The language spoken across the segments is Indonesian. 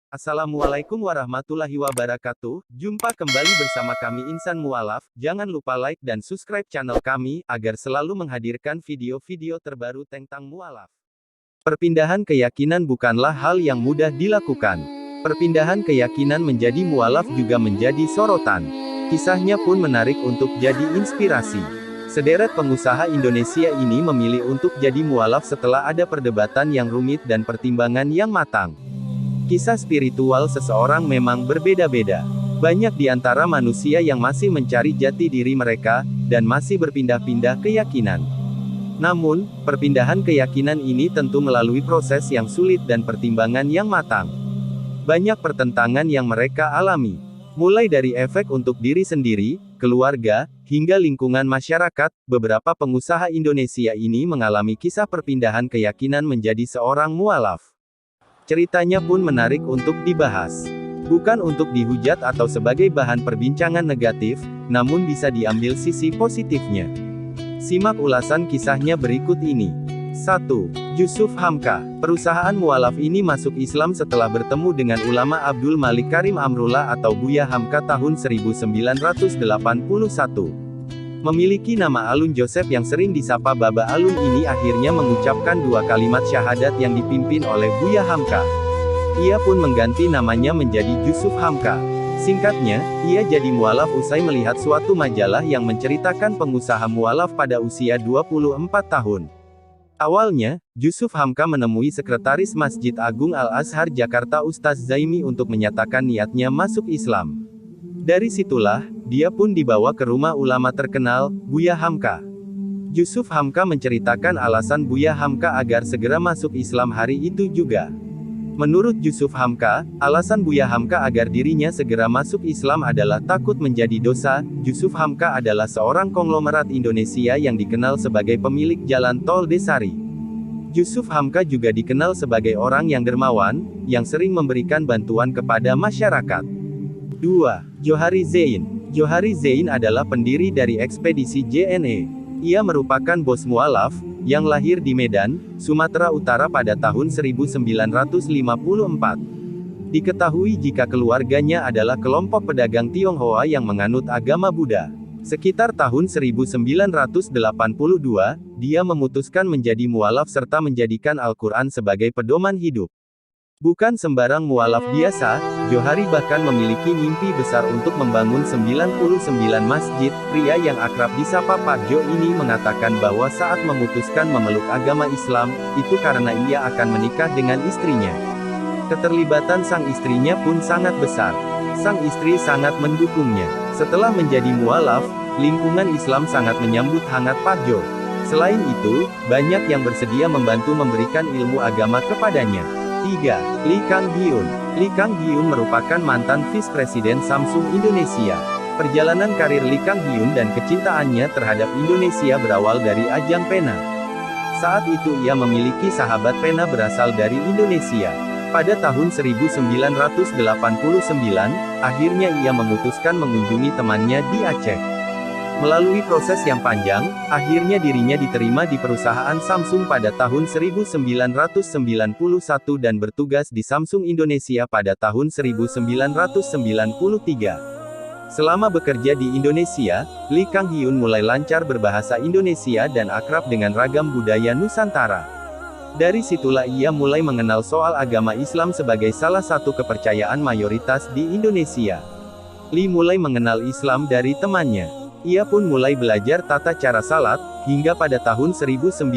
Assalamualaikum warahmatullahi wabarakatuh. Jumpa kembali bersama kami Insan Mualaf. Jangan lupa like dan subscribe channel kami, agar selalu menghadirkan video-video terbaru tentang mualaf. Perpindahan keyakinan bukanlah hal yang mudah dilakukan. Perpindahan keyakinan menjadi mualaf juga menjadi sorotan. Kisahnya pun menarik untuk jadi inspirasi. Sederet pengusaha Indonesia ini memilih untuk jadi mualaf setelah ada perdebatan yang rumit dan pertimbangan yang matang. Kisah spiritual seseorang memang berbeda-beda. Banyak di antara manusia yang masih mencari jati diri mereka, dan masih berpindah-pindah keyakinan. Namun, perpindahan keyakinan ini tentu melalui proses yang sulit dan pertimbangan yang matang. Banyak pertentangan yang mereka alami. Mulai dari efek untuk diri sendiri, keluarga, hingga lingkungan masyarakat, beberapa pengusaha Indonesia ini mengalami kisah perpindahan keyakinan menjadi seorang mualaf. Ceritanya pun menarik untuk dibahas. Bukan untuk dihujat atau sebagai bahan perbincangan negatif, namun bisa diambil sisi positifnya. Simak ulasan kisahnya berikut ini. 1. Yusuf Hamka. Perusahaan mualaf ini masuk Islam setelah bertemu dengan ulama Abdul Malik Karim Amrullah atau Buya Hamka tahun 1981. Memiliki nama Alun Joseph yang sering disapa Baba Alun ini akhirnya mengucapkan dua kalimat syahadat yang dipimpin oleh Buya Hamka. Ia pun mengganti namanya menjadi Yusuf Hamka. Singkatnya, ia jadi mualaf usai melihat suatu majalah yang menceritakan pengusaha mualaf pada usia 24 tahun. Awalnya, Yusuf Hamka menemui Sekretaris Masjid Agung Al-Azhar Jakarta Ustaz Zaimi untuk menyatakan niatnya masuk Islam. Dari situlah, dia pun dibawa ke rumah ulama terkenal, Buya Hamka. Yusuf Hamka menceritakan alasan Buya Hamka agar segera masuk Islam hari itu juga. Menurut Yusuf Hamka, alasan Buya Hamka agar dirinya segera masuk Islam adalah takut menjadi dosa. Yusuf Hamka adalah seorang konglomerat Indonesia yang dikenal sebagai pemilik jalan tol Desari. Yusuf Hamka juga dikenal sebagai orang yang dermawan, yang sering memberikan bantuan kepada masyarakat. 2. Johari Zain. Johari Zain adalah pendiri dari ekspedisi JNE. Ia merupakan bos mualaf, yang lahir di Medan, Sumatera Utara pada tahun 1954. Diketahui jika keluarganya adalah kelompok pedagang Tionghoa yang menganut agama Buddha. Sekitar tahun 1982, dia memutuskan menjadi mualaf serta menjadikan Al-Quran sebagai pedoman hidup. Bukan sembarang mualaf biasa, Johari bahkan memiliki mimpi besar untuk membangun 99 masjid. Pria yang akrab disapa Pak Jo ini mengatakan bahwa saat memutuskan memeluk agama Islam, itu karena ia akan menikah dengan istrinya. Keterlibatan sang istrinya pun sangat besar. Sang istri sangat mendukungnya. Setelah menjadi mualaf, lingkungan Islam sangat menyambut hangat Pak Jo. Selain itu, banyak yang bersedia membantu memberikan ilmu agama kepadanya. 3. Lee Kang Hyun. Lee Kang Hyun merupakan mantan Vice Presiden Samsung Indonesia. Perjalanan karir Lee Kang Hyun dan kecintaannya terhadap Indonesia berawal dari ajang pena. Saat itu ia memiliki sahabat pena berasal dari Indonesia. Pada tahun 1989, akhirnya ia memutuskan mengunjungi temannya di Aceh. Melalui proses yang panjang, akhirnya dirinya diterima di perusahaan Samsung pada tahun 1991 dan bertugas di Samsung Indonesia pada tahun 1993. Selama bekerja di Indonesia, Lee Kang Hyun mulai lancar berbahasa Indonesia dan akrab dengan ragam budaya Nusantara. Dari situlah ia mulai mengenal soal agama Islam sebagai salah satu kepercayaan mayoritas di Indonesia. Lee mulai mengenal Islam dari temannya. Ia pun mulai belajar tata cara salat, hingga pada tahun 1994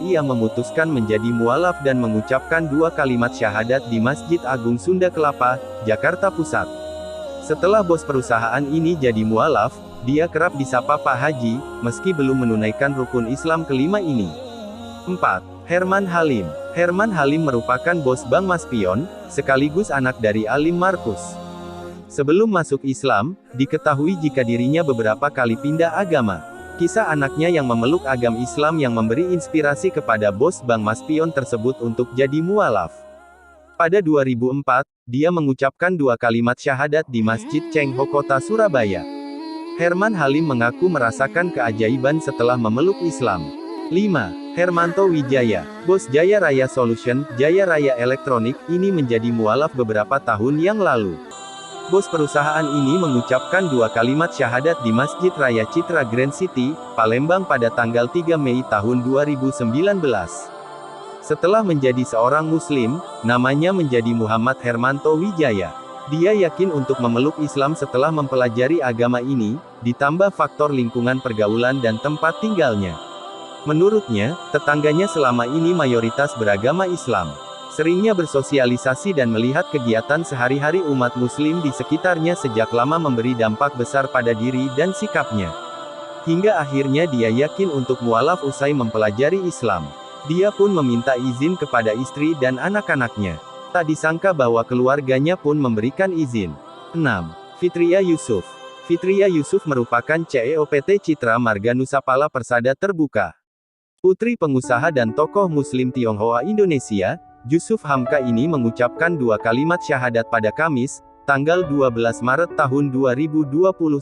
ia memutuskan menjadi mualaf dan mengucapkan dua kalimat syahadat di Masjid Agung Sunda Kelapa, Jakarta Pusat. Setelah bos perusahaan ini jadi mualaf, dia kerap disapa Pak Haji, meski belum menunaikan rukun Islam kelima ini. 4. Herman Halim. Herman Halim merupakan bos Bank Maspion, sekaligus anak dari Alim Markus. Sebelum masuk Islam, diketahui jika dirinya beberapa kali pindah agama. Kisah anaknya yang memeluk agama Islam yang memberi inspirasi kepada bos Bank Maspion tersebut untuk jadi mualaf. Pada 2004, dia mengucapkan dua kalimat syahadat di Masjid Cheng Ho Kota Surabaya. Herman Halim mengaku merasakan keajaiban setelah memeluk Islam. 5. Hermanto Wijaya, bos Jaya Raya Solution, Jaya Raya Elektronik, ini menjadi mualaf beberapa tahun yang lalu. Bos perusahaan ini mengucapkan 2 kalimat syahadat di Masjid Raya Citra Grand City, Palembang pada tanggal 3 Mei tahun 2019. Setelah menjadi seorang Muslim, namanya menjadi Muhammad Hermanto Wijaya. Dia yakin untuk memeluk Islam setelah mempelajari agama ini, ditambah faktor lingkungan pergaulan dan tempat tinggalnya. Menurutnya, tetangganya selama ini mayoritas beragama Islam. Seringnya bersosialisasi dan melihat kegiatan sehari-hari umat Muslim di sekitarnya sejak lama memberi dampak besar pada diri dan sikapnya. Hingga akhirnya dia yakin untuk mualaf usai mempelajari Islam. Dia pun meminta izin kepada istri dan anak-anaknya. Tak disangka bahwa keluarganya pun memberikan izin. 6. Fitria Yusuf. Fitria Yusuf merupakan CEO PT Citra Marga Nusapala Persada Terbuka. Putri pengusaha dan tokoh Muslim Tionghoa Indonesia, Yusuf Hamka ini mengucapkan 2 kalimat syahadat pada Kamis, tanggal 12 Maret tahun 2020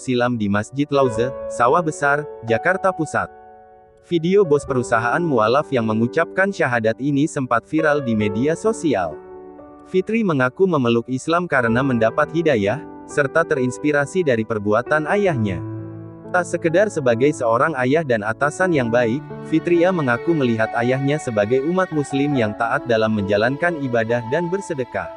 silam di Masjid Lauze, Sawah Besar, Jakarta Pusat. Video bos perusahaan mualaf yang mengucapkan syahadat ini sempat viral di media sosial. Fitri mengaku memeluk Islam karena mendapat hidayah, serta terinspirasi dari perbuatan ayahnya. Tak sekedar sebagai seorang ayah dan atasan yang baik, Fitria mengaku melihat ayahnya sebagai umat Muslim yang taat dalam menjalankan ibadah dan bersedekah.